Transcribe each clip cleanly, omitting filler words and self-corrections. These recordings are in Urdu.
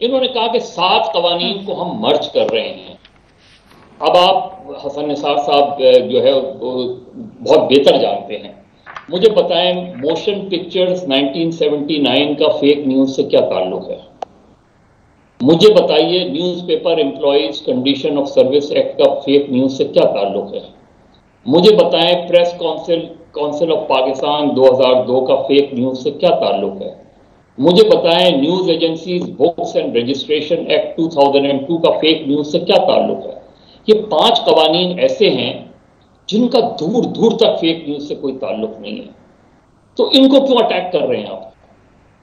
انہوں نے کہا کہ 7 قوانین کو ہم مرج کر رہے ہیں. اب آپ حسن نثار صاحب جو ہے بہت بہتر جانتے ہیں. مجھے بتائیں موشن پکچرز 1979 کا فیک نیوز سے کیا تعلق ہے؟ مجھے بتائیے news paper employees condition of service act کا فیک نیوز سے کیا تعلق ہے؟ مجھے بتائیں پریس کونسل آف پاکستان 2002 کا فیک نیوز سے کیا تعلق ہے؟ مجھے بتائیں news agencies books and registration act 2002 کا فیک نیوز سے کیا تعلق ہے؟ یہ 5 قوانین ایسے ہیں جن کا دور دور تک فیک نیوز سے کوئی تعلق نہیں ہے. تو ان کو کیوں اٹیک کر رہے ہیں آپ؟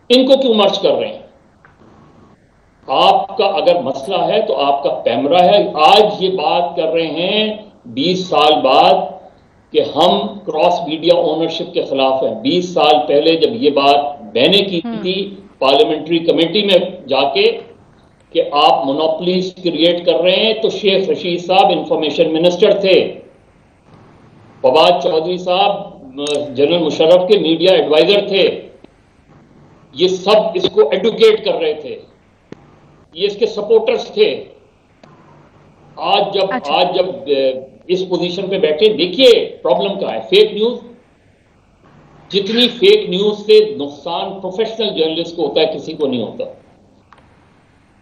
ان کو کیوں مرچ کر رہے ہیں؟ آپ کا اگر مسئلہ ہے تو آپ کا پیمرا ہے. آج یہ بات کر رہے ہیں 20 سال بعد کہ ہم کراس میڈیا اونرشپ کے خلاف ہیں. 20 سال پہلے جب یہ بات میں نے کی تھی پارلیمنٹری کمیٹی میں جا کے کہ آپ مونوپلیز کریٹ کر رہے ہیں، تو شیخ رشید صاحب انفارمیشن منسٹر تھے، فواد چودھری صاحب جنرل مشرف کے میڈیا ایڈوائزر تھے. یہ سب اس کو ایڈوکیٹ کر رہے تھے، یہ اس کے سپورٹرز تھے. آج جب اس پوزیشن پہ بیٹھے، دیکھیے پرابلم کیا ہے. فیک نیوز، جتنی فیک نیوز سے نقصان پروفیشنل جرنلسٹ کو ہوتا ہے کسی کو نہیں ہوتا.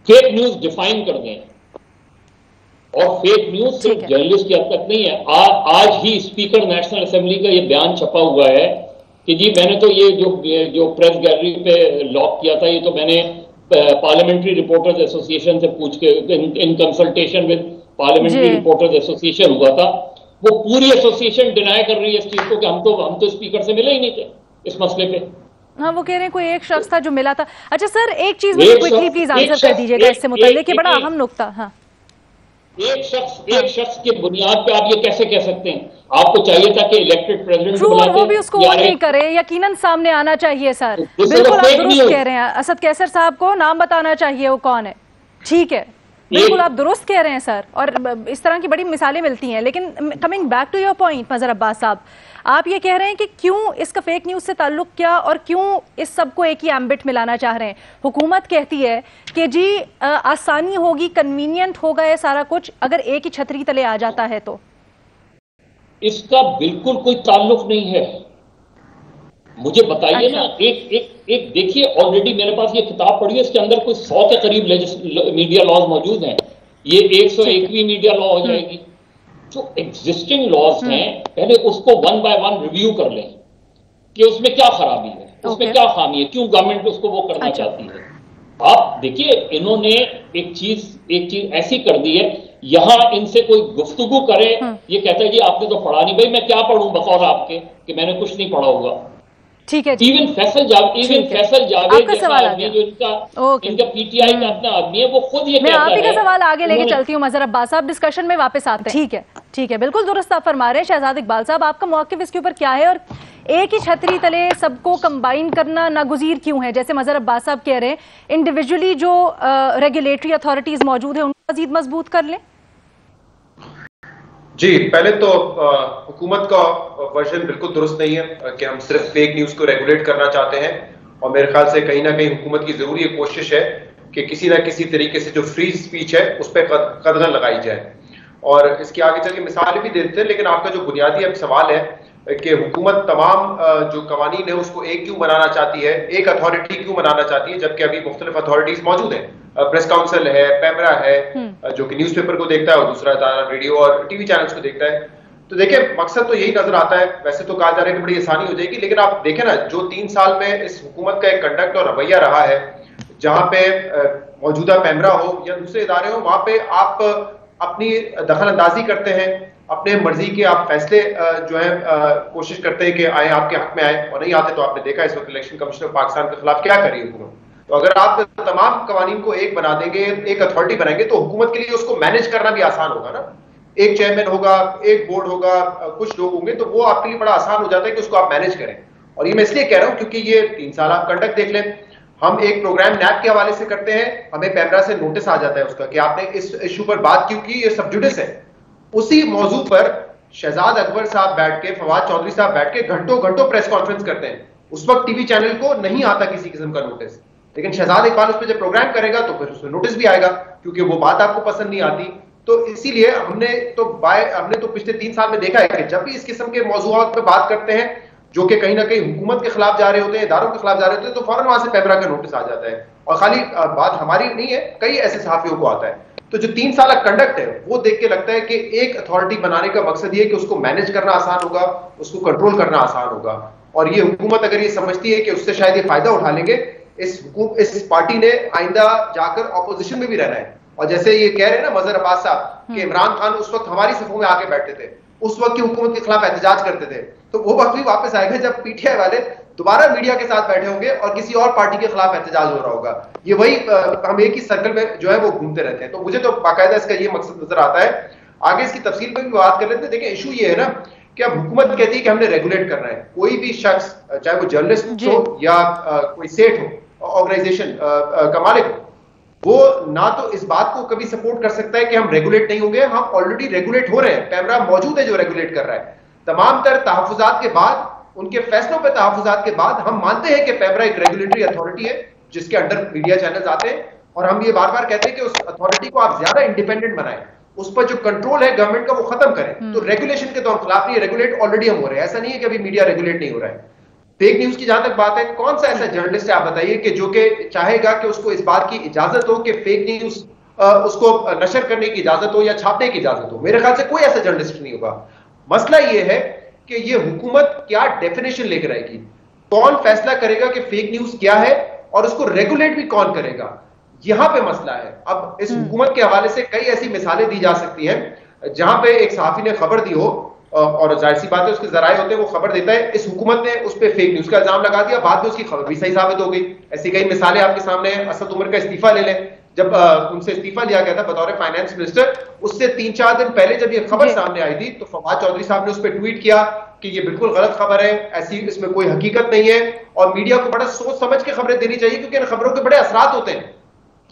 فیک نیوز ڈیفائن کر دیں، اور فیک نیوز صرف جرنلسٹ کی حد تک نہیں ہے. آج ہی اسپیکر نیشنل اسمبلی کا یہ بیان چھپا ہوا ہے کہ جی میں نے تو یہ جو پریس گیلری پہ لاک کیا تھا، یہ تو میں نے پارلیمنٹری رپورٹرز ایسوسیشن سے پوچھ کے in consultation with parliamentary reporters association ہوا تھا. وہ پوری ایسوسیشن ڈینائی کر رہی ہے اس چیز کو کہ ہم تو اسپیکر سے ملے ہی نہیں تھے اس مسئلے پہ. ہاں وہ کہہ رہے ہیں کوئی ایک شخص تھا جو ملا تھا. اچھا سر ایک چیز مجھے کوئکلی پلیز آنسر کر دیجیے گا اس سے متعلق، یہ بڑا اہم نقطہ. ہاں ایک شخص کے بنیاد پہ آپ یہ کیسے کہہ سکتے ہیں؟ آپ کو چاہیے تھا کہ الیکٹڈ پریزیڈنٹ کو بلا کے، وہ بھی اس کو نہیں کرے، یقیناً سامنے آنا چاہیے. سر بالکل آپ درست کہہ رہے ہیں، اسد کیسر صاحب کو نام بتانا چاہیے وہ کون ہے. ٹھیک ہے، بالکل آپ درست کہہ رہے ہیں سر، اور اس طرح کی بڑی مثالیں ملتی ہیں. لیکن coming back to your point Mazhar Abbas صاحب، آپ یہ کہہ رہے ہیں کہ کیوں اس کا فیک نیوز سے تعلق کیا، اور کیوں اس سب کو ایک ہی ایمبٹ میں لانا چاہ رہے ہیں. حکومت کہتی ہے کہ جی آسانی ہوگی، کنوینئنٹ ہوگا یہ سارا کچھ اگر ایک ہی چھتری تلے آ جاتا ہے. تو اس کا بالکل کوئی تعلق نہیں ہے. مجھے بتائیے نا، ایک دیکھیے آلریڈی میرے پاس یہ کتاب پڑھی ہے، اس کے اندر کوئی 100 کے قریب میڈیا لاز موجود ہیں. یہ 101ویں میڈیا لا ہو جائے گی. جو ایگزسٹنگ لاز ہیں پہلے اس کو 1 بائی 1 ریویو کر لیں کہ اس میں کیا خرابی ہے، اس میں کیا خامی ہے، کیوں گورنمنٹ اس کو وہ کرنا چاہتی ہے. آپ دیکھیے انہوں نے ایک چیز ایسی کر دی ہے، یہاں ان سے کوئی گفتگو کرے یہ کہتا ہے جی آپ نے تو پڑھا نہیں. بھائی میں کیا پڑھوں بقول آپ کے کہ میں نے کچھ نہیں پڑھا ہوگا. ٹھیک ہے، ایون فیصل جاوید جیسا آدمی جو ان کا پی ٹی آئی کا اپنا آدمی ہے، وہ خود یہ کہتا ہے. میں آپ ہی کا سوال آگے لے کے چلتی ہوں مظہر عباس صاحب، ڈسکشن میں واپس آتے ہیں. ٹھیک ہے، بالکل درست آپ فرما رہے ہیں. شہزاد اقبال صاحب آپ کا موقف اس کے اوپر کیا ہے، اور ایک ہی چھتری تلے سب کو کمبائن کرنا ناگزیر کیوں ہے؟ جیسے مظہر عباس صاحب کہہ رہے ہیں انڈیویجولی جو ریگولیٹری اتھارٹیز موجود ہیں ان کو مزید مضبوط کر لیں. جی پہلے تو حکومت کا ورژن بالکل درست نہیں ہے کہ ہم صرف فیک نیوز کو ریگولیٹ کرنا چاہتے ہیں، اور میرے خیال سے کہیں نہ کہیں حکومت کی ضروری ایک کوشش ہے کہ کسی نہ کسی طریقے سے جو فری اسپیچ ہے اس پہ قدغن لگائی جائے. اور اس کی آگے چل کے مثالیں بھی دیتے ہیں، لیکن آپ کا جو بنیادی اب سوال ہے کہ حکومت تمام جو قوانین ہے اس کو ایک کیوں بنانا چاہتی ہے، ایک اتھارٹی کیوں بنانا چاہتی ہے، جبکہ ابھی مختلف اتھارٹیز موجود ہیں. پریس کاؤنسل ہے، پیمرا ہے جو کہ نیوز پیپر کو دیکھتا ہے، اور دوسرا ادارہ ریڈیو اور ٹی وی چینلز کو دیکھتا ہے. تو دیکھیں مقصد تو یہی نظر آتا ہے. ویسے تو کہا جا رہا ہے کہ بڑی آسانی ہو جائے گی، لیکن آپ دیکھیں نا جو 3 سال میں اس حکومت کا ایک کنڈکٹ اور رویہ رہا ہے، جہاں پہ موجودہ پیمرا ہو یا دوسرے ادارے ہوں، وہاں پہ آپ اپنی دخل اندازی کرتے ہیں، اپنے مرضی کے آپ فیصلے جو ہیں کوشش کرتے ہیں کہ آئیں آپ کے حق میں آئیں، اور نہیں آتے تو آپ نے دیکھا اس وقت الیکشن کمیشن آف پاکستان کے خلاف کیا کری حکومت. تو اگر آپ تمام قوانین کو ایک بنا دیں گے، ایک اتھارٹی بنائیں گے، تو حکومت کے لیے اس کو مینج کرنا بھی آسان ہوگا نا. ایک چیئرمین ہوگا، ایک بورڈ ہوگا، کچھ لوگ ہوں گے، تو وہ آپ کے لیے بڑا آسان ہو جاتا ہے کہ اس کو آپ مینج کریں. اور یہ میں اس لیے کہہ رہا ہوں کیونکہ یہ 3 سال آپ کنڈکٹ دیکھ لیں. ہم ایک پروگرام نیب کے حوالے سے کرتے ہیں، ہمیں پیمرا سے نوٹس آ جاتا ہے اس کا کہ آپ نے اس ایشو پر بات کیوں کی، یہ سب جوڈس ہے. اسی موضوع پر شہزاد اکبر صاحب بیٹھ کے، فواد چودھری صاحب بیٹھ کے گھنٹوں پریس کانفرنس کرتے ہیں. اس وقت ٹی وی چینل کو نہیں آتا کسی قسم کا نوٹس. لیکن شہزاد اقبال اس پہ جب پروگرام کرے گا تو پھر اس میں نوٹس بھی آئے گا کیونکہ وہ بات آپ کو پسند نہیں آتی. تو اسی لیے ہم نے تو پچھلے 3 سال میں دیکھا ہے کہ جب بھی اس قسم کے موضوعات پہ بات کرتے ہیں جو کہ کہیں نہ کہیں حکومت کے خلاف جا رہے ہوتے ہیں, اداروں کے خلاف جا رہے ہوتے ہیں, تو فوراً وہاں سے پیمرا کا نوٹس آ جاتا ہے. اور خالی بات ہماری نہیں ہے, کئی ایسے صحافیوں کو آتا ہے. تو جو 3 سالہ کنڈکٹ ہے وہ دیکھ کے لگتا ہے کہ ایک اتھارٹی بنانے کا مقصد یہ ہے کہ اس کو مینج کرنا آسان ہوگا, اس کو کنٹرول کرنا آسان ہوگا. اور یہ حکومت اگر یہ سمجھتی ہے کہ اس سے شاید یہ فائدہ اٹھا لیں گے, اس پارٹی نے آئندہ جا کر اپوزیشن میں بھی رہنا ہے. اور جیسے یہ کہہ رہے ہیں نا مظہر عباس صاحب کہ عمران خان اس وقت ہماری صفوں میں آ کے بیٹھتے تھے, اس وقت کی حکومت کے خلاف احتجاج کرتے تھے, تو وہ وقت بھی واپس آئے گا جب پی ٹی آئی والے دوبارہ میڈیا کے ساتھ بیٹھے ہوں گے اور کسی اور پارٹی کے خلاف احتجاج ہو رہا ہوگا. یہ وہی ہم ایک ہی سرکل میں جو ہے وہ گھومتے رہتے ہیں. تو مجھے تو باقاعدہ اس کا یہ مقصد نظر آتا ہے. آگے اس کی تفصیل پہ بھی بات کر لیتے ہیں. دیکھیں ایشو یہ ہے نا کہ اب حکومت کہتی ہے کہ ہم نے ریگولیٹ کرنا ہے. کوئی بھی شخص چاہے وہ جرنلسٹ ہو یا کوئی سیٹ ہو, آرگنائزیشن کا مالک ہو, وہ نہ تو اس بات کو کبھی سپورٹ کر سکتا ہے کہ ہم ریگولیٹ نہیں ہوں گے. ہم آلریڈی ریگولیٹ ہو رہے ہیں, پیمرا موجود ہے جو ریگولیٹ کر رہا ہے. تمام تر تحفظات کے بعد, ان کے فیصلوں پہ تحفظات کے بعد, ہم مانتے ہیں کہ پیمرا ایک ریگولیٹری اتھارٹی ہے جس کے انڈر میڈیا چینلز آتے ہیں, اور ہم یہ بار بار کہتے ہیں کہ اس اتھارٹی کو آپ زیادہ انڈیپینڈنٹ بنائیں, اس پر جو کنٹرول ہے گورنمنٹ کا وہ ختم کریں. تو ریگولیشن کے تو ہم خلاف نہیں ہے, ریگولیٹ آلریڈی ہم ہو رہے ہیں. ایسا نہیں ہے کہ ابھی میڈیا ریگولیٹ نہیں ہو رہا ہے. فیک نیوز کی جہاں تک بات ہے, کون سا ایسا جرنلسٹ ہے آپ بتائیے کہ جو کہ چاہے گا کہ اس کو اس بات کی اجازت ہو کہ فیک نیوز اس کو نشر کرنے کی اجازت ہو یا چھاپنے کی اجازت ہو؟ میرے خیال سے کوئی ایسا جرنلسٹ نہیں ہوگا. مسئلہ یہ ہے کہ یہ حکومت کیا ڈیفینیشن لے کر آئے گی, کون فیصلہ کرے گا کہ فیک نیوز کیا ہے, اور اس کو ریگولیٹ بھی کون کرے گا, یہاں پہ مسئلہ ہے. اب اس حکومت کے حوالے سے کئی ایسی مثالیں دی جا سکتی ہیں جہاں پہ ایک صحافی نے خبر دی ہو, اور ظاہر سی بات ہے اس کے ذرائع ہوتے ہیں, وہ خبر دیتا ہے, اس حکومت نے اس پہ فیک نیوز کا الزام لگا دیا, بعد میں اس کی خبر بھی صحیح ثابت ہو گئی. ایسی کئی مثالیں آپ کے سامنے ہیں. اسد عمر کا استعفیٰ لے لیں, جب ان سے استعفیٰ لیا گیا تھا بطور فائنانس منسٹر, اس سے 3-4 دن پہلے جب یہ خبر سامنے آئی تھی تو فواد چودھری صاحب نے اس پہ ٹویٹ کیا کہ یہ بالکل غلط خبر ہے, ایسی اس میں کوئی حقیقت نہیں ہے, اور میڈیا کو بڑا سوچ سمجھ کے خبریں دینی چاہیے کیونکہ ان خبروں کے بڑے اثرات ہوتے ہیں.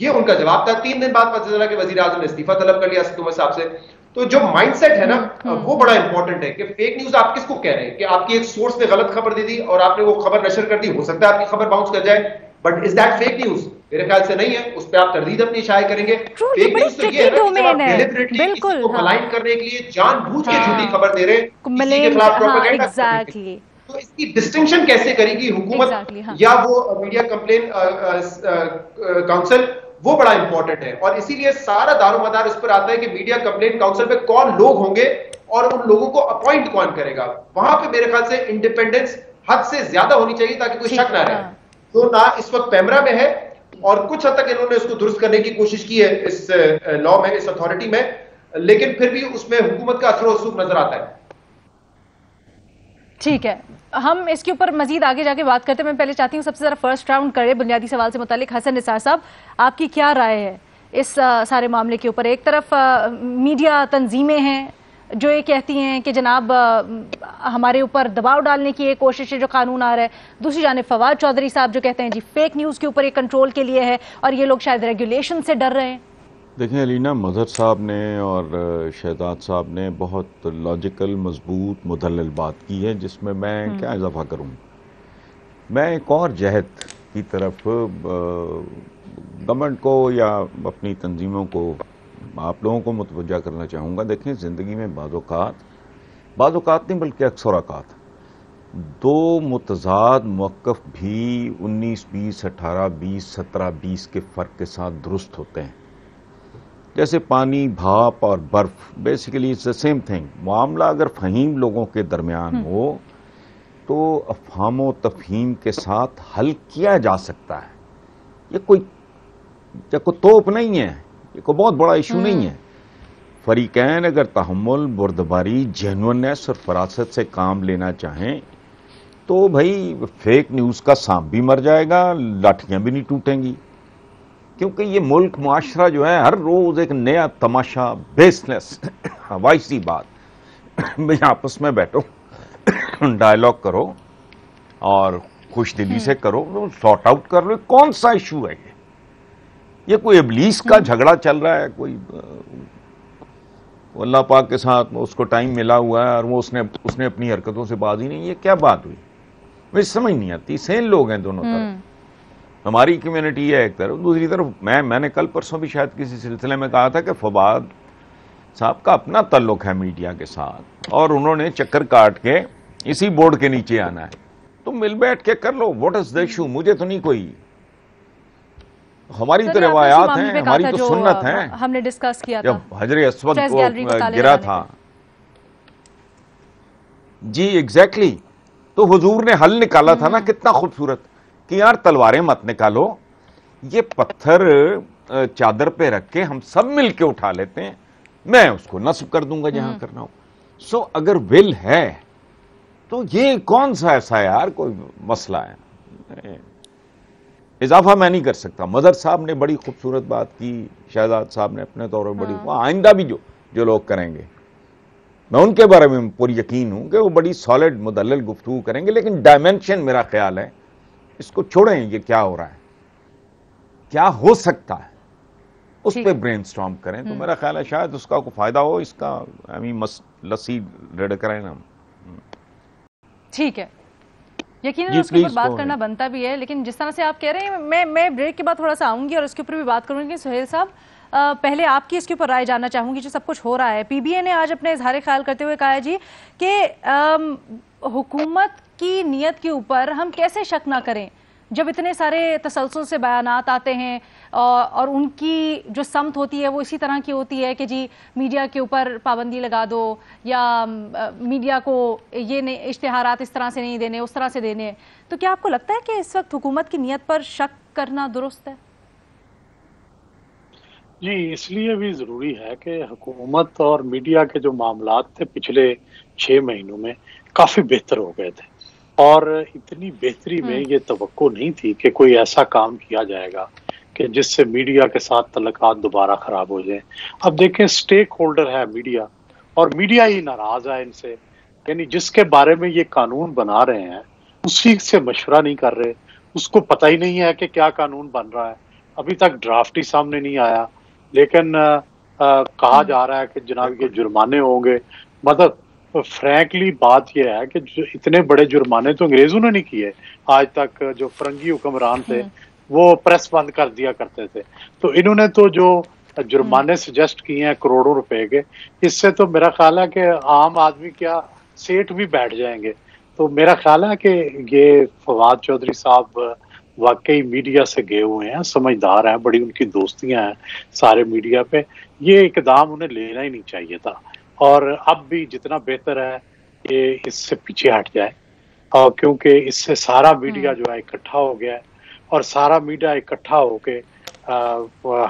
یہ ان کا جواب تھا. 3 دن بعد پتہ چلا کہ وزیر اعظم نے استعفیٰ طلب کر لیا اسد عمر صاحب سے. تو جو مائنڈ سیٹ ہے نا وہ بڑا امپورٹنٹ ہے کہ فیک نیوز آپ کس کو کہہ رہے ہیں, کہ آپ کی ایک سورس نے غلط خبر دے دی اور آپ نے وہ خبر نشر کر دی, ہو سکتا ہے آپ کی خبر باؤنس کر جائے, but is that fake news? میرے خیال سے نہیں ہے. اس پہ آپ تردید اپنی شائع کریں گے. فیک نیوز تو یہ ہے نا کہ آپ ڈیلیبریٹلی کسی کو ملائن کرنے کے لیے جان بوجھ کے جھوٹی خبر دے رہے ہیں, کسی کے خلاف پروپیگنڈا کرنے کے لیے. تو اس کی ڈسٹنکشن کیسے کرے گی حکومت یا وہ میڈیا کمپلین کاؤنسل, وہ بڑا امپورٹنٹ ہے. اور اسی لیے سارا دار و مدار اس پر آتا ہے کہ میڈیا کمپلین کاؤنسل پہ کون لوگ ہوں گے اور ان لوگوں کو اپوائنٹ کون کرے گا. وہاں پہ میرے خیال سے انڈیپینڈنس حد سے زیادہ ہونی چاہیے تاکہ کوئی شک نہ رہے. تو نہ اس وقت پیمرا میں ہے, اور کچھ حد تک انہوں نے اس کو درست کرنے کی کوشش کی ہے اس لا میں, اس اتھارٹی میں, لیکن پھر بھی اس میں حکومت کا اثر و رسوخ نظر آتا ہے. ٹھیک ہے, ہم اس کے اوپر مزید آگے جا کے بات کرتے ہیں. میں پہلے چاہتی ہوں سب سے ذرا فرسٹ راؤنڈ کرے بنیادی سوال سے متعلق. حسن نثار صاحب, آپ کی کیا رائے ہے اس سارے معاملے کے اوپر؟ ایک طرف میڈیا تنظیمیں ہیں جو یہ کہتی ہیں کہ جناب ہمارے اوپر دباؤ ڈالنے کی ایک کوشش ہے جو قانون آ رہا ہے, دوسری جانب فواد چودھری صاحب جو کہتے ہیں جی فیک نیوز کے اوپر ایک کنٹرول کے لیے ہے اور یہ لوگ شاید ریگولیشن سے ڈر رہے ہیں. دیکھیں علینا, مظہر صاحب نے اور شہزاد صاحب نے بہت لاجیکل مضبوط مدلل بات کی ہے جس میں کیا اضافہ کروں. میں ایک اور جہت کی طرف گورنمنٹ کو یا اپنی تنظیموں کو, آپ لوگوں کو متوجہ کرنا چاہوں گا. دیکھیں زندگی میں بعض اوقات نہیں بلکہ اکثر اوقات دو متضاد موقف بھی 19-20, 18-20, 17-20 کے فرق کے ساتھ درست ہوتے ہیں. جیسے پانی, بھاپ اور برف, basically it's the same thing. معاملہ اگر فہیم لوگوں کے درمیان ہو تو افہام و تفہیم کے ساتھ حل کیا جا سکتا ہے. یہ کوئی توپ نہیں ہے, یہ کوئی بہت بڑا ایشو نہیں ہے. فریقین اگر تحمل, بردباری, جینونیس اور فراست سے کام لینا چاہیں تو بھائی فیک نیوز کا سانپ بھی مر جائے گا, لاٹھیاں بھی نہیں ٹوٹیں گی. کیونکہ یہ ملک, معاشرہ جو ہے ہر روز ایک نیا تماشا, بیس لیس ہوائی سی بات. بھائی آپس میں بیٹھو, ڈائلاگ کرو اور خوش دلی سے کرو, سارٹ آؤٹ کر لو. کون سا ایشو ہے یہ کوئی ابلیس کا جھگڑا چل رہا ہے, کوئی اللہ پاک کے ساتھ اس کو ٹائم ملا ہوا ہے اور وہ اس نے اپنی حرکتوں سے باز ہی نہیں. یہ کیا بات ہوئی؟ مجھے سمجھ نہیں آتی. سین لوگ ہیں دونوں طرف. ہماری کمیونٹی ہے ایک طرف، دوسری طرف میں نے کل پرسوں بھی شاید کسی سلسلے میں کہا تھا کہ فواد صاحب کا اپنا تعلق ہے میڈیا کے ساتھ، اور انہوں نے چکر کاٹ کے اسی بورڈ کے نیچے آنا ہے. تم مل بیٹھ کے کر لو، واٹ از دا ایشو؟ مجھے تو نہیں کوئی، ہماری تو روایات ہیں، ہماری تو سنت ہیں. ہم نے ڈسکس کیا تھا جب حجر اسود کو گرا تھا، جی ایگزیکٹلی، تو حضور نے حل نکالا تھا نا، کتنا خوبصورت کہ یار تلواریں مت نکالو، یہ پتھر چادر پہ رکھ کے ہم سب مل کے اٹھا لیتے ہیں، میں اس کو نصب کر دوں گا جہاں کرنا ہو. سو اگر ول ہے تو یہ کون سا ایسا یار کوئی مسئلہ ہے؟ اضافہ میں نہیں کر سکتا. مظہر صاحب نے بڑی خوبصورت بات کی، شہزاد صاحب نے اپنے طور پر بڑی، آئندہ بھی جو لوگ کریں گے، میں ان کے بارے میں پوری یقین ہوں کہ وہ بڑی سالڈ مدلل گفتگو کریں گے. لیکن ڈائمینشن میرا خیال ہے اس کو چھوڑیں، یہ کیا ہو رہا ہے، کیا ہو سکتا ہے، اس پہ برین سٹارم کریں. تو میرا خیال ہے شاید اس کا کوئی فائدہ ہو. اس کا لسی ریڈ کریں نا. ٹھیک ہے، یقیناً اس کے اوپر بات کرنا بنتا بھی ہے، لیکن جس طرح سے آپ کہہ رہے ہیں میں بریک کے بعد تھوڑا سا آؤں گی اور اس کے اوپر بھی بات کروں گی. سہیل صاحب، پہلے آپ کی اس کے اوپر رائے جاننا چاہوں گی جو سب کچھ ہو رہا ہے. پی بی اے نے آج اپنے اظہار خیال کرتے ہوئے کہا ہے جی کہ حکومت کی نیت کے اوپر ہم کیسے شک نہ کریں جب اتنے سارے تسلسل سے بیانات آتے ہیں اور ان کی جو سمت ہوتی ہے وہ اسی طرح کی ہوتی ہے کہ جی میڈیا کے اوپر پابندی لگا دو، یا میڈیا کو یہ اشتہارات اس طرح سے نہیں دینے، اس طرح سے دینے. تو کیا آپ کو لگتا ہے کہ اس وقت حکومت کی نیت پر شک کرنا درست ہے؟ جی، اس لیے بھی ضروری ہے کہ حکومت اور میڈیا کے جو معاملات تھے پچھلے 6 مہینوں میں کافی بہتر ہو گئے تھے، اور اتنی بہتری میں یہ توقع نہیں تھی کہ کوئی ایسا کام کیا جائے گا کہ جس سے میڈیا کے ساتھ تعلقات دوبارہ خراب ہو جائیں. اب دیکھیں، سٹیک ہولڈر ہے میڈیا، اور میڈیا ہی ناراض ہے ان سے. یعنی جس کے بارے میں یہ قانون بنا رہے ہیں اسی سے مشورہ نہیں کر رہے، اس کو پتہ ہی نہیں ہے کہ کیا قانون بن رہا ہے. ابھی تک ڈرافٹ ہی سامنے نہیں آیا، لیکن کہا جا رہا ہے کہ جناب یہ جرمانے ہوں گے. مطلب فرینکلی بات یہ ہے کہ اتنے بڑے جرمانے تو انگریزوں نے نہیں کیے آج تک. جو فرنگی حکمران تھے وہ پریس بند کر دیا کرتے تھے، تو انہوں نے تو جو جرمانے سجیسٹ کیے ہیں کروڑوں روپے کے، اس سے تو میرا خیال ہے کہ عام آدمی کیا سیٹ بھی بیٹھ جائیں گے. تو میرا خیال ہے کہ یہ فواد چودھری صاحب واقعی میڈیا سے گئے ہوئے ہیں، سمجھدار ہیں، بڑی ان کی دوستیاں ہیں سارے میڈیا پہ. یہ اقدام انہیں لینا ہی نہیں چاہیے تھا، اور اب بھی جتنا بہتر ہے کہ اس سے پیچھے ہٹ جائے، اور کیونکہ اس سے سارا میڈیا جو ہے اکٹھا ہو گیا ہے، اور سارا میڈیا اکٹھا ہو کے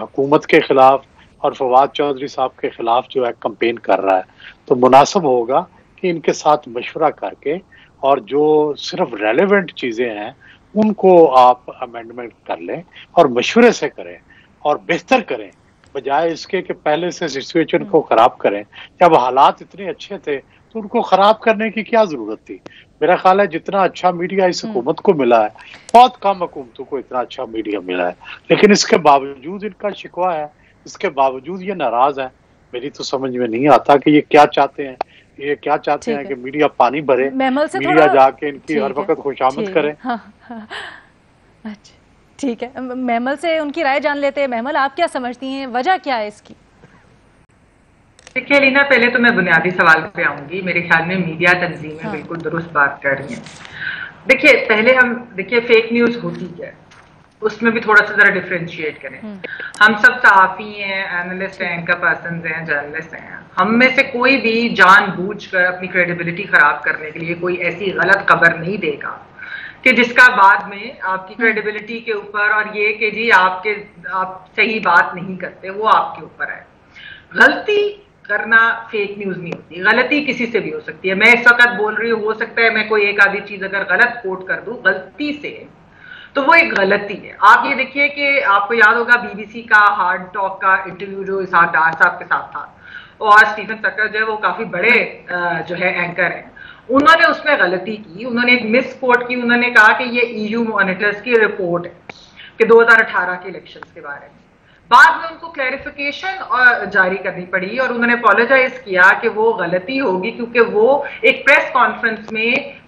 حکومت کے خلاف اور فواد چودھری صاحب کے خلاف جو ہے کمپین کر رہا ہے. تو مناسب ہوگا کہ ان کے ساتھ مشورہ کر کے، اور جو صرف ریلیونٹ چیزیں ہیں ان کو آپ امینڈمنٹ کر لیں اور مشورے سے کریں اور بہتر کریں، بجائے اس کے کہ پہلے سے سچویشن کو خراب کریں. جب حالات اتنے اچھے تھے تو ان کو خراب کرنے کی کیا ضرورت تھی؟ میرا خیال ہے جتنا اچھا میڈیا اس حکومت کو ملا ہے، بہت کم حکومتوں کو اتنا اچھا میڈیا ملا ہے، لیکن اس کے باوجود ان کا شکوہ ہے، اس کے باوجود یہ ناراض ہے. میری تو سمجھ میں نہیں آتا کہ یہ کیا چاہتے ہیں. یہ کیا چاہتے ہیں کہ میڈیا پانی بھرے، میڈیا جا کے ان کی ہر وقت خوشامد کرے. ٹھیک ہے، محمل سے ان کی رائے جان لیتے ہیں. محمل، آپ کیا سمجھتی ہیں، وجہ کیا ہے اس کی؟ دیکھیے لینا، پہلے تو میں بنیادی سوال پہ آؤں گی. میرے خیال میں میڈیا تنظیمیں بالکل درست بات کر رہی ہیں. دیکھیے پہلے ہم فیک نیوز ہوتی ہے، اس میں بھی تھوڑا سا ذرا ڈفرینشیٹ کریں. ہم سب صحافی ہیں، اینالسٹ ہیں، اینکر پرسنز ہیں، جرنلسٹ ہیں. ہم میں سے کوئی بھی جان بوجھ کر اپنی کریڈیبلٹی خراب کرنے کے لیے کوئی ایسی غلط خبر نہیں دے گا کہ جس کا بعد میں آپ کی کریڈیبلٹی کے اوپر، اور یہ کہ جی آپ صحیح بات نہیں کرتے، وہ آپ کے اوپر ہے. غلطی کرنا فیک نیوز نہیں ہوتی، غلطی کسی سے بھی ہو سکتی ہے. میں اس وقت بول رہی ہوں، ہو سکتا ہے میں کوئی ایک آدھی چیز اگر غلط کوٹ کر دوں غلطی سے، تو وہ ایک غلطی ہے. آپ یہ دیکھیے کہ آپ کو یاد ہوگا بی بی سی کا ہارڈ ٹاک کا انٹرویو جو اسحاق ڈار صاحب کے ساتھ تھا، اور اسٹیفن ٹکر جو ہے وہ کافی بڑے جو ہے اینکر ہیں، انہوں نے اس میں غلطی کی. انہوں نے ایک مس کوٹ کی. انہوں نے کہا کہ یہ ای یو مانیٹرز کی رپورٹ ہے کہ 2018 کے الیکشنز کے بارے میں. بعد میں ان کو کلیریفیکیشن جاری کرنی پڑی، اور انہوں نے اپولوجائز کیا کہ وہ غلطی ہوگی، کیونکہ وہ ایک پریس کانفرنس میں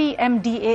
PMDA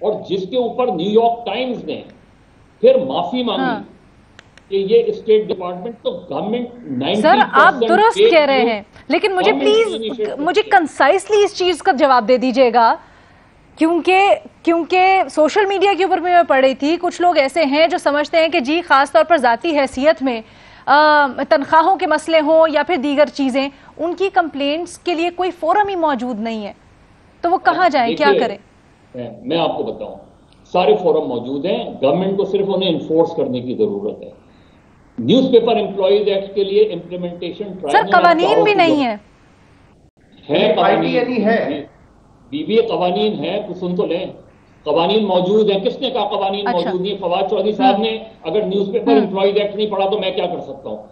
اور جس کے اوپر نیویارک ٹائمز نے پھر معافی مانگی کہ یہ اسٹیٹ ڈپارٹمنٹ تو گورنمنٹ سر آپ درست کہہ رہے ہیں، لیکن مجھے پلیز مجھے کنسائسلی اس چیز کا جواب دے دیجیے گا، کیونکہ سوشل میڈیا کے اوپر بھی میں پڑھ رہی تھی، کچھ لوگ ایسے ہیں جو سمجھتے ہیں کہ جی خاص طور پر ذاتی حیثیت میں تنخواہوں کے مسئلے ہوں یا پھر دیگر چیزیں، ان کی کمپلینٹس کے لیے کوئی فورم ہی موجود نہیں ہے، تو وہ کہاں جائیں، کیا کریں؟ میں آپ کو بتاؤں، سارے فورم موجود ہیں، گورنمنٹ کو صرف انہیں انفورس کرنے کی ضرورت ہے۔ نیوز پیپر امپلائیز ایکٹ کے لیے امپلیمنٹیشن سر قوانین بھی نہیں ہے، بی بی قوانین ہیں، کچھ سن تو لیں، قوانین موجود ہیں، کس نے کہا قوانین موجود نہیں؟ فواد چودھری صاحب نے اگر نیوز پیپر امپلائیز ایکٹ نہیں پڑھا تو میں کیا کر سکتا ہوں؟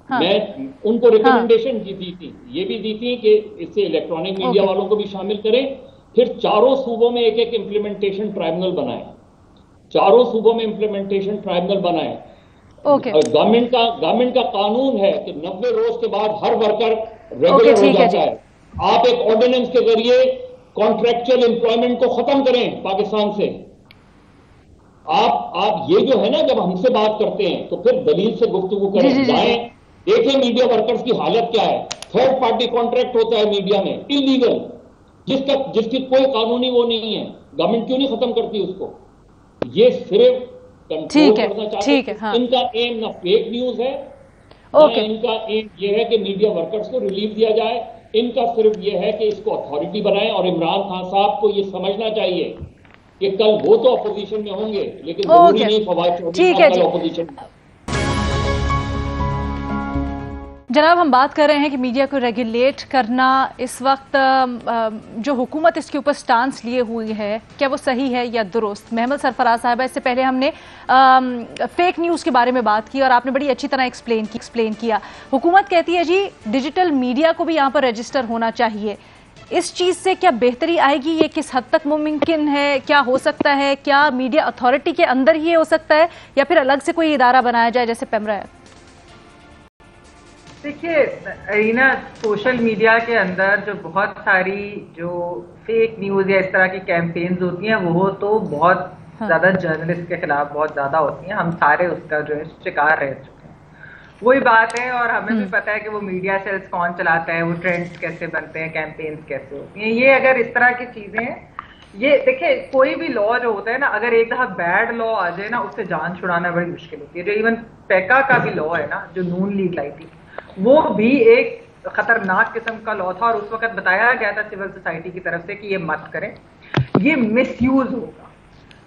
میں ان کو ریکمنڈیشن دی تھی، یہ بھی دی تھی کہ اس سے الیکٹرانک میڈیا والوں کو بھی شامل کریں، پھر چاروں صوبوں میں ایک ایک امپلیمنٹیشن ٹرائبونل بنائیں، چاروں صوبوں میں امپلیمنٹیشن ٹرائبونل بنائیں۔ گورنمنٹ کا قانون ہے کہ 90 روز کے بعد ہر ورکر ریگولر ہو جاتا ہے۔ آپ ایک آرڈیننس کے ذریعے کانٹریکچل امپلائمنٹ کو ختم کریں پاکستان سے۔ آپ یہ جو ہے نا، جب ہم سے بات کرتے ہیں تو پھر دلیل سے گفتگو کریں، جائیں دیکھیں میڈیا ورکرز کی حالت کیا ہے۔ تھرڈ پارٹی کانٹریکٹ ہوتا ہے میڈیا میں، انلیگل، جس کی کوئی قانونی وہ نہیں ہے، گورنمنٹ کیوں نہیں ختم کرتی اس کو؟ یہ صرف کنٹرول کرنا چاہتے ہیں۔ ان کا ایم نہ فیک نیوز ہے، ان کا ایم یہ ہے کہ میڈیا ورکرز کو ریلیف دیا جائے، ان کا صرف یہ ہے کہ اس کو اتھارٹی بنائیں، اور عمران خان صاحب کو یہ سمجھنا چاہیے کہ کل وہ تو اپوزیشن میں ہوں گے، لیکن ضروری نہیں فواد چودھری صاحب کل اپوزیشن میں۔ جناب ہم بات کر رہے ہیں کہ میڈیا کو ریگولیٹ کرنا اس وقت جو حکومت اس کے اوپر سٹانس لیے ہوئی ہے، کیا وہ صحیح ہے یا درست؟ محمد سرفراز صاحبہ، اس سے پہلے ہم نے فیک نیوز کے بارے میں بات کی اور آپ نے بڑی اچھی طرح ایکسپلین کیا۔ حکومت کہتی ہے جی ڈیجیٹل میڈیا کو بھی یہاں پر رجسٹر ہونا چاہیے، اس چیز سے کیا بہتری آئے گی؟ یہ کس حد تک ممکن ہے؟ کیا ہو سکتا ہے؟ کیا میڈیا اتھارٹی کے اندر ہی ہو سکتا ہے یا پھر الگ سے کوئی ادارہ بنایا جائے جیسے پیمرا ہے؟ دیکھیے ارینا، سوشل میڈیا کے اندر جو بہت ساری جو فیک نیوز یا اس طرح کی کیمپینز ہوتی ہیں وہ تو بہت زیادہ جرنلسٹ کے خلاف بہت زیادہ ہوتی ہیں، ہم سارے اس کا جو ہے شکار رہ چکے ہیں، وہی بات ہے۔ اور ہمیں بھی پتہ ہے کہ وہ میڈیا سیلز کون چلاتا ہے، وہ ٹرینڈز کیسے بنتے ہیں، کیمپینز کیسے ہوتی ہیں۔ یہ اگر اس طرح کی چیزیں، یہ دیکھیں کوئی بھی لا جو ہوتا ہے نا، اگر ایک دفعہ بیڈ لا آ جائے نا، اس سے جان چھڑانا بڑی مشکل ہوتی ہے۔ جو ایون پیکا کا بھی لا ہے نا، جو نون لیگ لائی تھی، وہ بھی ایک خطرناک قسم کا لا تھا، اور اس وقت بتایا گیا تھا سول سوسائٹی کی طرف سے کہ یہ مت کریں، یہ مس یوز ہوگا۔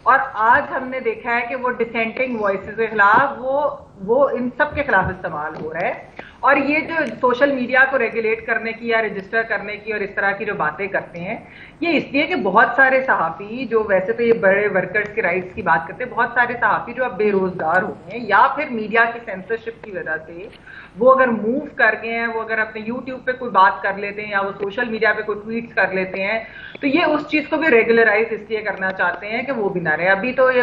اور آج ہم نے دیکھا ہے کہ وہ ڈسینٹنگ وائسز کے خلاف وہ ان سب کے خلاف استعمال ہو رہا ہے۔ اور یہ جو سوشل میڈیا کو ریگولیٹ کرنے کی یا رجسٹر کرنے کی اور اس طرح کی جو باتیں کرتے ہیں، یہ اس لیے کہ بہت سارے صحافی جو ویسے تو یہ بڑے ورکرز کے رائٹس کی بات کرتے ہیں، بہت سارے صحافی جو اب بے روزگار ہو گئے ہیں یا پھر میڈیا کی سینسرشپ کی وجہ سے وہ اگر موو کر گئے ہیں، وہ اگر اپنے یوٹیوب پہ کوئی بات کر لیتے ہیں یا وہ سوشل میڈیا پہ کوئی ٹویٹس کر لیتے ہیں، تو یہ اس چیز کو بھی ریگولرائز اس لیے کرنا چاہتے ہیں کہ وہ بھی نہ رہے۔ ابھی تو یہ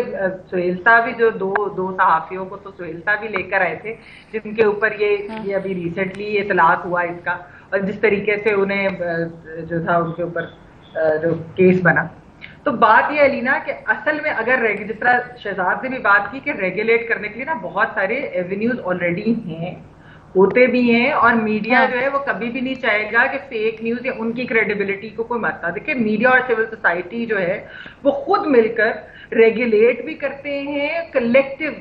سہیلتا بھی، جو دو صحافیوں کو تو سہیلتا بھی لے کر آئے تھے، جن کے اوپر یہ ابھی ریسنٹلی اطلاق ہوا اس کا، اور جس طریقے سے انہیں جو تھا ان کے اوپر جو کیس بنا۔ تو بات یہ علینا کہ اصل میں اگر جس طرح شہزاد نے بھی بات کی کہ ریگولیٹ کرنے کے لیے نا بہت سارے ایونیوز آلریڈی ہیں، ہوتے بھی ہیں، اور میڈیا جو ہے وہ کبھی بھی نہیں چاہے گا کہ فیک نیوز یا ان کی کریڈیبلٹی کو کوئی مسئلہ۔ دیکھیں میڈیا اور سول سوسائٹی جو ہے وہ خود مل کر ریگولیٹ بھی کرتے ہیں کلیکٹیو۔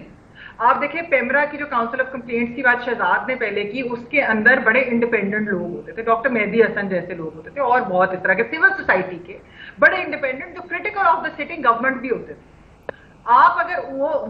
آپ دیکھیں پیمرا کی جو کاؤنسل آف کمپلینٹس کی بات شہزاد نے پہلے کی، اس کے اندر بڑے انڈیپینڈنٹ لوگ ہوتے تھے، ڈاکٹر مہدی حسن جیسے لوگ ہوتے تھے، اور بہت اس طرح کے سول سوسائٹی کے بڑے انڈیپینڈنٹ جو critical of the sitting government بھی ہوتے تھے۔ آپ اگر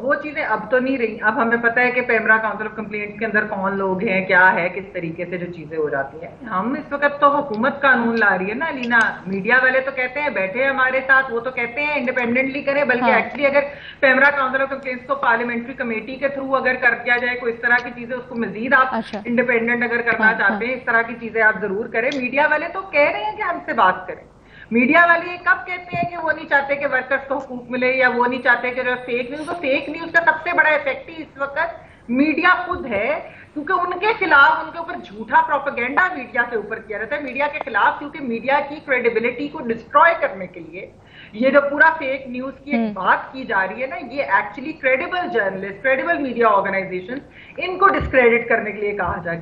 وہ چیزیں اب تو نہیں رہی، اب ہمیں پتہ ہے کہ پیمرا کاؤنسل آف کمپلینٹس کے اندر کون لوگ ہیں، کیا ہے، کس طریقے سے جو چیزیں ہو جاتی ہیں۔ ہم اس وقت تو حکومت قانون لا رہی ہے نا لینا، میڈیا والے تو کہتے ہیں بیٹھے ہمارے ساتھ، وہ تو کہتے ہیں انڈیپینڈنٹلی کریں، بلکہ ایکچولی اگر پیمرا کاؤنسل آف کمپلینٹس کو پارلیمنٹری کمیٹی کے تھرو اگر کر دیا جائے کوئی اس طرح کی چیزیں، اس کو مزید آپ انڈیپینڈنٹ اگر کرنا چاہتے ہیں، اس طرح کی چیزیں آپ ضرور کریں۔ میڈیا والے تو کہہ رہے ہیں کہ ہم سے بات کریں۔ میڈیا والے کب کہتے ہیں کہ وہ نہیں چاہتے کہ ورکرز کو حقوق ملے، یا وہ نہیں چاہتے کہ جو فیک نیوز کا سب سے بڑا افیکٹ ہی اس وقت میڈیا خود ہے، کیونکہ ان کے خلاف، ان کے اوپر جھوٹا پروپیگنڈا میڈیا کے اوپر کیا جاتا ہے، میڈیا کے خلاف، کیونکہ میڈیا کی کریڈیبلٹی کو ڈسٹروائے کرنے کے لیے یہ جو پورا فیک نیوز کی ایک بات کی جا رہی ہے نا, یہ actually credible journalist, credible media organisation, ان کو ڈسکریڈٹ کرنے کے لیے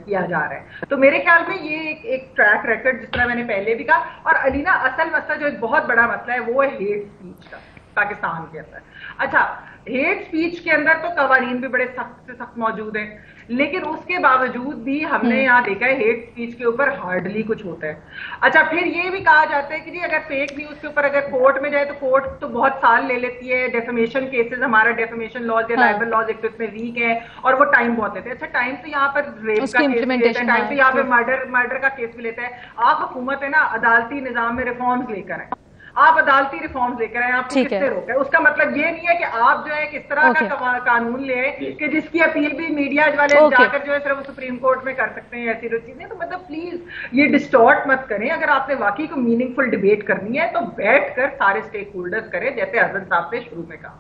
کیا جا رہا ہے. تو میرے خیال میں یہ ایک ٹریک ریکارڈ, جس طرح میں نے پہلے بھی کہا. اور علینا اصل مسئلہ جو ایک بہت بڑا مسئلہ ہے وہ ہے ہیٹ اسپیچ کا پاکستان کے اندر. اچھا, ہیٹ اسپیچ کے اندر تو قوانین بھی بڑے سخت سے سخت موجود ہیں, لیکن اس کے باوجود بھی ہم نے یہاں دیکھا ہے ہیٹ اسپیچ کے اوپر ہارڈلی کچھ ہوتا ہے. اچھا, پھر یہ بھی کہا جاتا ہے کہ جی اگر فیک نیوز کے اوپر اگر کورٹ میں جائے تو کورٹ تو بہت سال لے لیتی ہے. ڈیفیمیشن کیسز, ہمارا ڈیفیمیشن لاز یا لائبل لاز ایک تو اس میں ویک ہے اور وہ ٹائم بہت لیتے ہیں. اچھا, ٹائم تو یہاں پر ریپ کا کیس بھی لیتا ہے, ٹائم تو یہاں پہ مرڈر کا کیس بھی لیتا ہے. آپ حکومت ہے نا, عدالتی نظام میں ریفارمز لے کر آئیں, آپ عدالتی ریفارمز لے کر آئے, آپ کو کس سے روکا ہے؟ اس کا مطلب یہ نہیں ہے کہ آپ جو ہے کس طرح کا قانون لے کہ جس کی اپیل بھی میڈیا والے جا کر جو ہے صرف سپریم کورٹ میں کر سکتے ہیں ایسی چیزیں. تو مطلب پلیز یہ ڈسٹارٹ مت کریں. اگر آپ نے واقعی کو میننگ فل ڈبیٹ کرنی ہے تو بیٹھ کر سارے اسٹیک ہولڈرز کریں, جیسے حسن صاحب نے شروع میں کہا.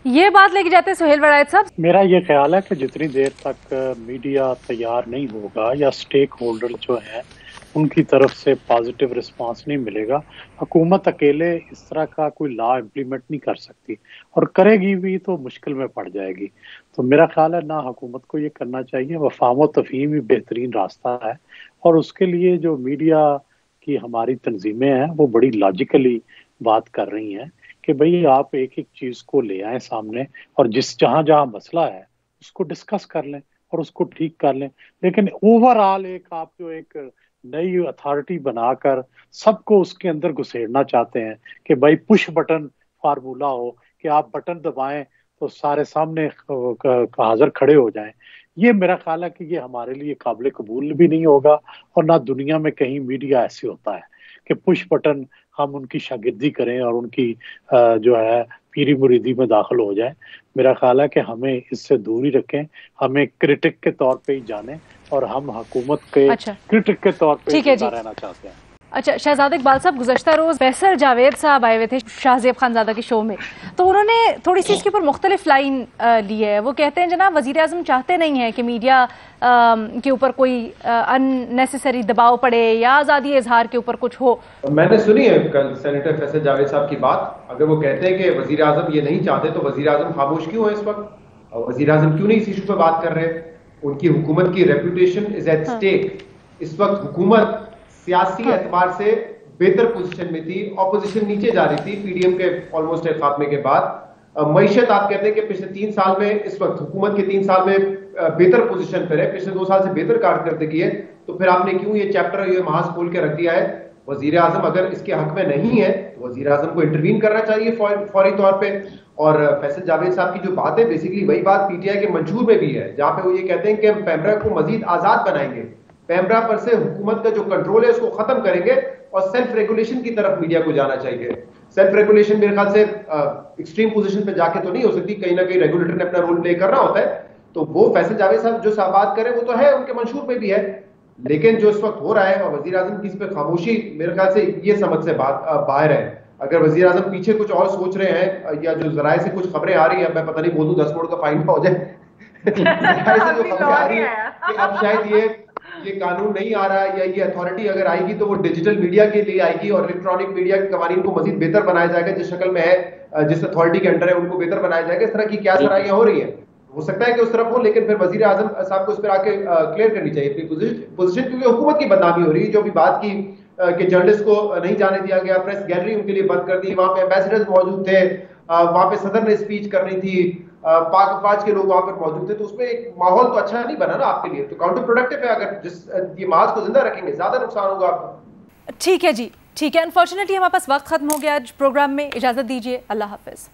یہ بات لے کے جاتے ہیں سہیل وڑائچ صاحب. میرا یہ خیال ہے کہ جتنی دیر تک میڈیا تیار نہیں ہوگا یا اسٹیک ہولڈر جو ہیں ان کی طرف سے پازیٹیو رسپانس نہیں ملے گا, حکومت اکیلے اس طرح کا کوئی لا امپلیمنٹ نہیں کر سکتی, اور کرے گی بھی تو مشکل میں پڑ جائے گی. تو میرا خیال ہے نہ حکومت کو یہ کرنا چاہیے, وفام و تفہیم ہی بہترین راستہ ہے. اور اس کے لیے جو میڈیا کی ہماری تنظیمیں ہیں وہ بڑی لاجیکلی بات کر رہی ہیں کہ بھئی آپ ایک ایک چیز کو لے آئیں سامنے, اور جہاں جہاں مسئلہ ہے اس کو ڈسکس کر لیں اور اس کو ٹھیک کر لیں. لیکن اوور آل ایک آپ جو ایک نئی اتھارٹی بنا کر سب کو اس کے اندر گھسیڑنا چاہتے ہیں کہ بھائی پش بٹن فارمولا ہو کہ آپ بٹن دبائیں تو سارے سامنے حاضر کھڑے ہو جائیں, یہ میرا خیال ہے کہ یہ ہمارے لیے قابل قبول بھی نہیں ہوگا. اور نہ دنیا میں کہیں میڈیا ایسے ہوتا ہے کہ پش بٹن ہم ان کی شاگردی کریں اور ان کی جو ہے پیری مریدی میں داخل ہو جائیں. میرا خیال ہے کہ ہمیں اس سے دور ہی رکھیں, ہمیں کرٹک کے طور پہ ہی جانیں, اور ہم حکومت کے کرٹک کے طور پہ رہنا چاہتے ہیں. اچھا, شہزاد اقبال صاحب, گزشتہ روز فیصل جاوید صاحب آئے ہوئے تھے شاہ زیب خانزادہ کے شو میں, تو انہوں نے تھوڑی سی اس کے اوپر مختلف لائن لی ہے. وہ کہتے ہیں جناب وزیر اعظم چاہتے نہیں ہیں کہ میڈیا کے اوپر کوئی ان نیسیسری دباؤ پڑے یا آزادی اظہار کے اوپر کچھ ہو. میں نے سنی ہے کل سینیٹر فیصل جاوید صاحب کی بات. اگر وہ کہتے ہیں کہ وزیر اعظم یہ نہیں چاہتے تو وزیر اعظم خاموش کیوں ہے اس وقت؟ وزیر اعظم کیوں نہیں اس ایشو پہ بات کر رہے؟ ان کی حکومت کی ریپوٹیشن از ایٹ اسٹیک. اس وقت حکومت سیاسی اعتبار سے بہتر پوزیشن میں تھی, اپوزیشن نیچے جا رہی تھی پی ڈی ایم کے آلموسٹ خاتمے کے بعد. معیشت آپ کہتے ہیں کہ پچھلے 3 سال میں, اس وقت حکومت کے 3 سال میں بہتر پوزیشن پر ہے, پچھلے 2 سال سے بہتر کارکردگی ہے. تو پھر آپ نے کیوں یہ چیپٹر یہ محاذ کھول کے رکھ دیا ہے؟ وزیر اعظم اگر اس کے حق میں نہیں ہے تو وزیر اعظم کو انٹروین کرنا چاہیے فوری طور پہ. اور فیصل جاوید صاحب کی جو بات ہے بیسیکلی وہی بات پی ٹی آئی کے منشور میں بھی ہے, جہاں پہ وہ یہ کہتے ہیں کہ ہم پیمرا کو مزید آزاد بنائیں گے, پیمرا پر سے حکومت کا جو کنٹرول ہے اس کو ختم کریں گے اور سیلف ریگولیشن کی طرف میڈیا کو جانا چاہیے. سیلف ریگولیشن میرے خیال سے ایکسٹریم پوزیشن پہ جا کے تو نہیں ہو سکتی, کہیں نہ کہیں ریگولیٹر نے اپنا رول پلے کرنا ہوتا ہے. تو وہ فیصل جاوید صاحب جو بات کریں وہ تو ہے, ان کے منشور میں بھی ہے. لیکن جو اس وقت ہو رہا ہے اور وزیر اعظم کی اس پہ خاموشی میرے خیال سے یہ سمجھ سے باہر ہے. اگر وزیر اعظم پیچھے کچھ اور سوچ رہے ہیں یا جو ذرائع سے کچھ خبریں آ رہی ہیں, میں پتہ نہیں بولوں 10 کروڑ کا فائن ہو جائے, ذرائع سے جو خبریں آ رہی ہیں کہ اب شاید یہ قانون نہیں آ رہا ہے یا یہ اتھارٹی اگر آئے گی تو وہ ڈیجیٹل میڈیا کے لیے آئے گی اور الیکٹرانک میڈیا کے قوانین کو مزید بہتر بنایا جائے گا, جس شکل میں ہے جس اتھارٹی کے انڈر ہے ان کو بہتر بنایا جائے گا. اس طرح کی کیا ذرائع ہو رہی ہیں, ہو سکتا ہے کہ اس طرف ہو, لیکن پھر وزیر اعظم صاحب کو اس پر آ کے کلیئر کرنی چاہیے اپنی پوزیشن, کیونکہ حکومت کی بدنامی ہو رہی ہے. جو بھی بات کی کہ جرنلسٹ کو نہیں جانے دیا گیا, پریس گیلری ان کے لیے بند کر دی, وہاں پہ ایمبیسڈرز موجود تھے, وہاں پہ صدر نے اسپیچ کرنی تھی, پاک افواج کے لوگ وہاں پر موجود تھے, تو اس میں ایک ماحول تو اچھا نہیں بنا نا آپ کے لیے. تو کاؤنٹر پروڈکٹیو ہے, اگر یہ محاذ کو زندہ رکھیں گے زیادہ نقصان ہوگا آپ کو. ٹھیک ہے جی, ٹھیک ہے. انفارچونیٹلی ہمارے پاس وقت ختم ہو گیا آج پروگرام میں. اجازت دیجیے, اللہ حافظ.